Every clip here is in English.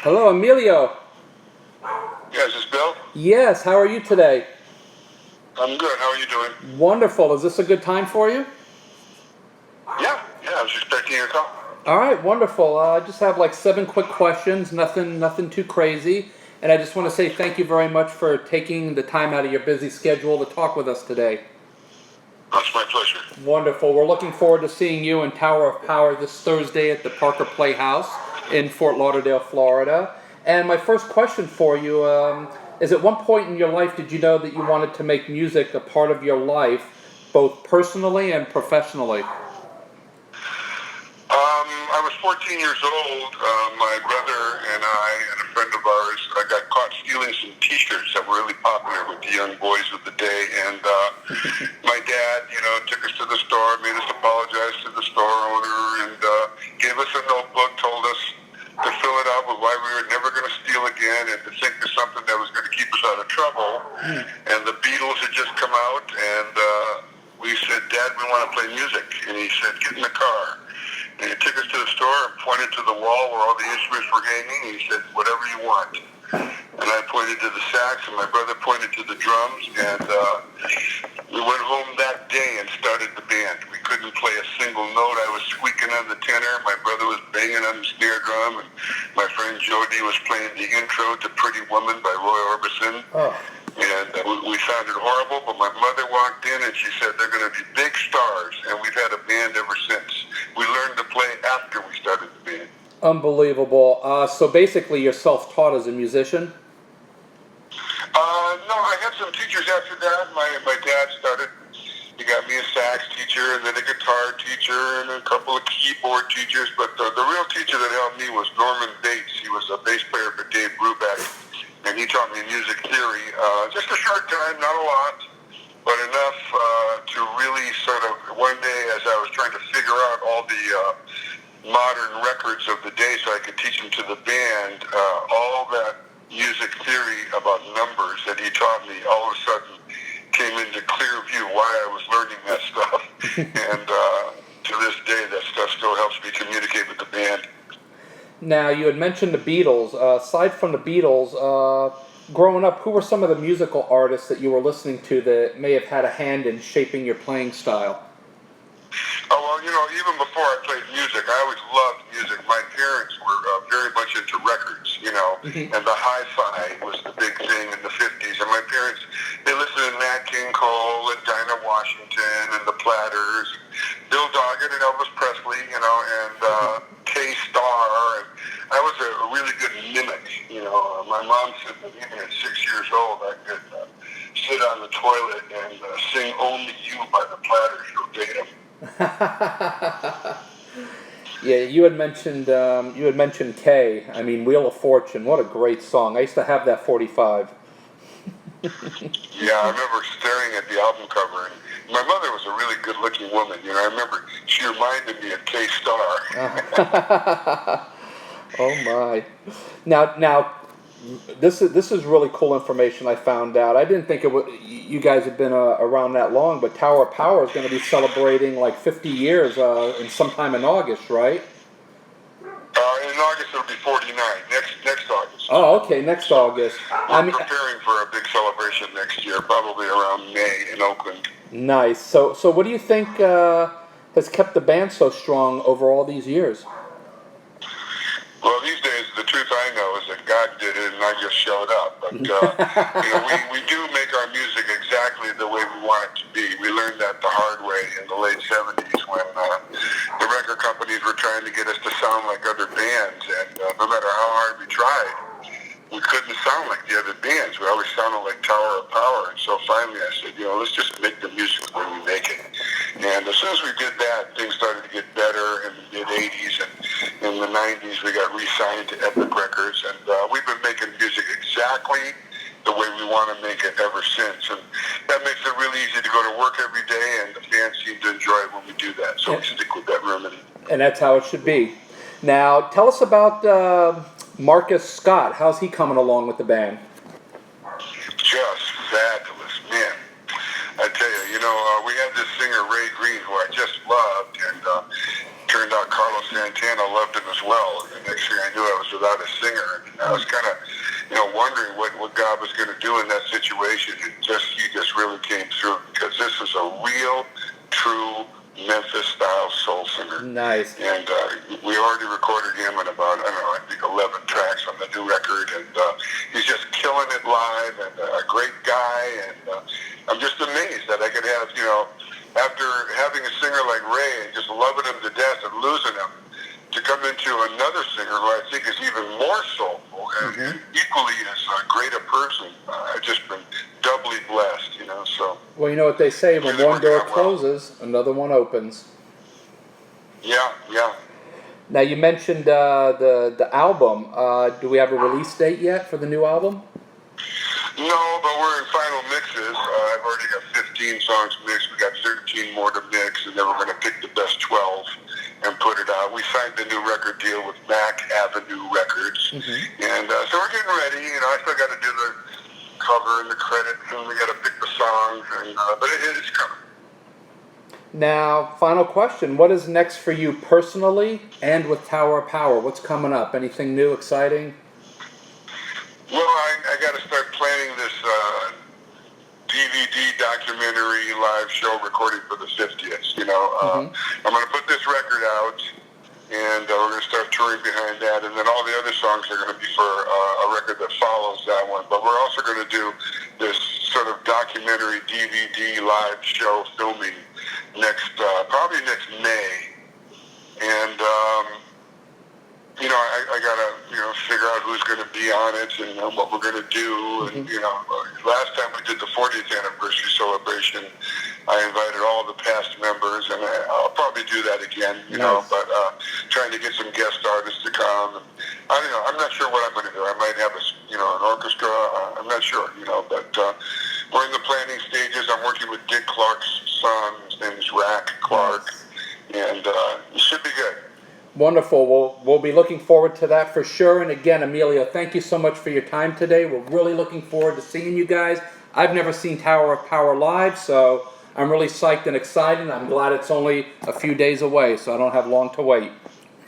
Hello, Emilio. Yes, this is Bill. Yes, how are you today? I'm good. How are you doing? Wonderful. Is this a good time for you? Yeah, I was expecting your call. All right, wonderful. I just have like 7 quick questions, nothing too crazy. And I just want to say thank you very much for taking the time out of your busy schedule to talk with us today. It's my pleasure. Wonderful. We're looking forward to seeing you in Tower of Power this Thursday at the Parker Playhouse in Fort Lauderdale, Florida. And my first question for you is at one point in your life did you know that you wanted to make music a part of your life, both personally and professionally? I was 14 years old. My brother and I and a friend of ours got caught stealing some T-shirts that were really popular with the young boys of the day. And my dad, took us to the store, made us apologize to the store owner, and gave us a notebook, told us to fill it out with why we were never going to steal again and to think of something that was going to keep us out of trouble. And the Beatles had just come out, and we said, Dad, we want to play music. And he said, get in the car. And he took us to the store and pointed to the wall where all the instruments were hanging. He said, whatever you want. And I pointed to the sax, and my brother pointed to the drums. And we went home that day and started the band. We couldn't play a single note. I was squeaking on the tenor. My brother was banging on the snare drum. And my friend Jody was playing the intro to Pretty Woman by Roy Orbison. Oh. And we sounded horrible, but my mother walked in and she said, they're going to be big stars, and we've had a band ever since. We learned to play after we started the band. Unbelievable. So basically you're self-taught as a musician? No, I had some teachers after that. My dad started, he got me a sax teacher and then a guitar teacher and a couple of keyboard teachers, but the real teacher that helped me was Norman Bates. He was a bass player for Dave Brubeck. And he taught me music theory, just a short time, not a lot, but enough to really sort of, one day as I was trying to figure out all the modern records of the day so I could teach them to the band, all that music theory about numbers that he taught me all of a sudden came into clear view why I was learning that stuff. And to this day, that stuff still helps me communicate with the band. Now, you had mentioned the Beatles. Aside from the Beatles, growing up, who were some of the musical artists that you were listening to that may have had a hand in shaping your playing style? Oh, well, even before I played music, I always loved music. My parents were very much into records, and the hi-fi was the big thing in the 50s. And my parents, they listened to Nat King Cole and Dinah Washington and the Platters, Bill Doggett and Elvis Presley, and K-Star. And I was a really good mimic, My mom said that even at 6 years old, I could sit on the toilet and sing Only You by the Platters verbatim. Yeah, you had mentioned Kay. I mean, Wheel of Fortune. What a great song! I used to have that 45. Yeah, I remember staring at the album cover, and my mother was a really good-looking woman. I remember she reminded me of K-Star. Oh my! Now, this is really cool information I found out. I didn't think you guys had been around that long, but Tower of Power is going to be celebrating like 50 years in sometime in August, right? In August it'll be 49. Next August. Oh, okay, next August. We're preparing for a big celebration next year, probably around May in Oakland. Nice. So what do you think has kept the band so strong over all these years? Well, these days, the truth I know is that God did it and I just showed up. But, we do make our music exactly the way we want it to be. We learned that the hard way in the late 70s when the record companies were trying to get us to sound like other bands. And no matter how hard we tried, we couldn't sound like the other bands. We always sounded like Tower of Power. And so finally I said, let's just make the music the way we make it. And as soon as we did that, things started to get better in the mid-'80s. And in the 90s, we got re-signed to Epic Records. And we've been making music exactly the way we want to make it ever since. And that makes it really easy to go to work every day, and the fans seem to enjoy it when we do that. So we stick with that remedy. And that's how it should be. Now, tell us about Marcus Scott. How's he coming along with the band? Just fabulous, man. I tell you, we had this singer, Ray Green, who I just loved, and turned out Carlos Santana loved him as well. And the next thing I knew, I was without a singer. And what God was going to do in that situation. He just really came through, because this is a real, true Memphis-style soul singer. Nice. And we already recorded him in about, I think 11 tracks on the new record, and he's just killing it live, and a great guy, and I'm just amazed that I could have, after having a singer like Ray and just loving him to death and losing him, to come into another singer who I think is even more soulful and equally as great a person. I've just been doubly blessed, so. Well, you know what they say, when really one door well. closes, another one opens. Yeah. Now, you mentioned the album. Do we have a release date yet for the new album? No, but we're in final mixes. I've already got 15 songs mixed. We got 13 more to mix, and then we're going to pick the best 12 and put it out. We signed a new record deal with Mac Avenue Records, and so we're getting ready. I still got to do the cover and the credits, and we got to pick the songs, and but it's coming. Now, final question. What is next for you personally and with Tower of Power? What's coming up? Anything new, exciting? Well, I got to start planning this DVD documentary live show recording for the 50th. I'm going to put this record out, and we're going to start touring behind that, and then all the other songs are going to be for a record that follows that one. But we're also going to do this sort of documentary DVD live show filming probably next May, and I gotta figure out who's going to be on it and what we're going to do. And last time we did the 40th anniversary celebration, I invited all the past members, and I'll probably do that again. Nice. But trying to get some guest artists to come. And I don't know. I'm not sure what I'm going to do. I might have an orchestra. I'm not sure. But we're in the planning stages. I'm working with Dick Clark's son. His name is Rack Clark, and it should be good. Wonderful. We'll be looking forward to that for sure. And again, Emilio, thank you so much for your time today. We're really looking forward to seeing you guys. I've never seen Tower of Power live, so I'm really psyched and excited. I'm glad it's only a few days away, so I don't have long to wait.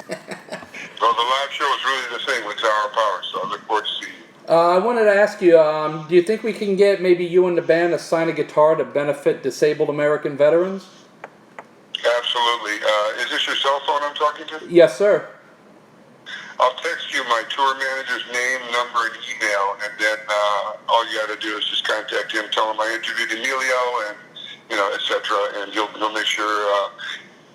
Well, the live show is really the thing with Tower of Power, so I look forward to seeing you. I wanted to ask you, do you think we can get maybe you and the band to sign a guitar to benefit disabled American veterans? Absolutely. Is this your cell phone I'm talking to? Yes, sir. I'll text you my tour manager's name, number, and email, and then all you got to do is just contact him, tell him I interviewed Emilio, and etc. And he'll make sure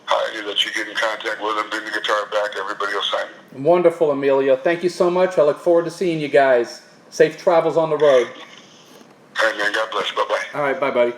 that you get in contact with him, bring the guitar back, everybody will sign it. Wonderful, Emilio. Thank you so much. I look forward to seeing you guys. Safe travels on the road. All right, man. God bless. Bye-bye. All right, bye, buddy.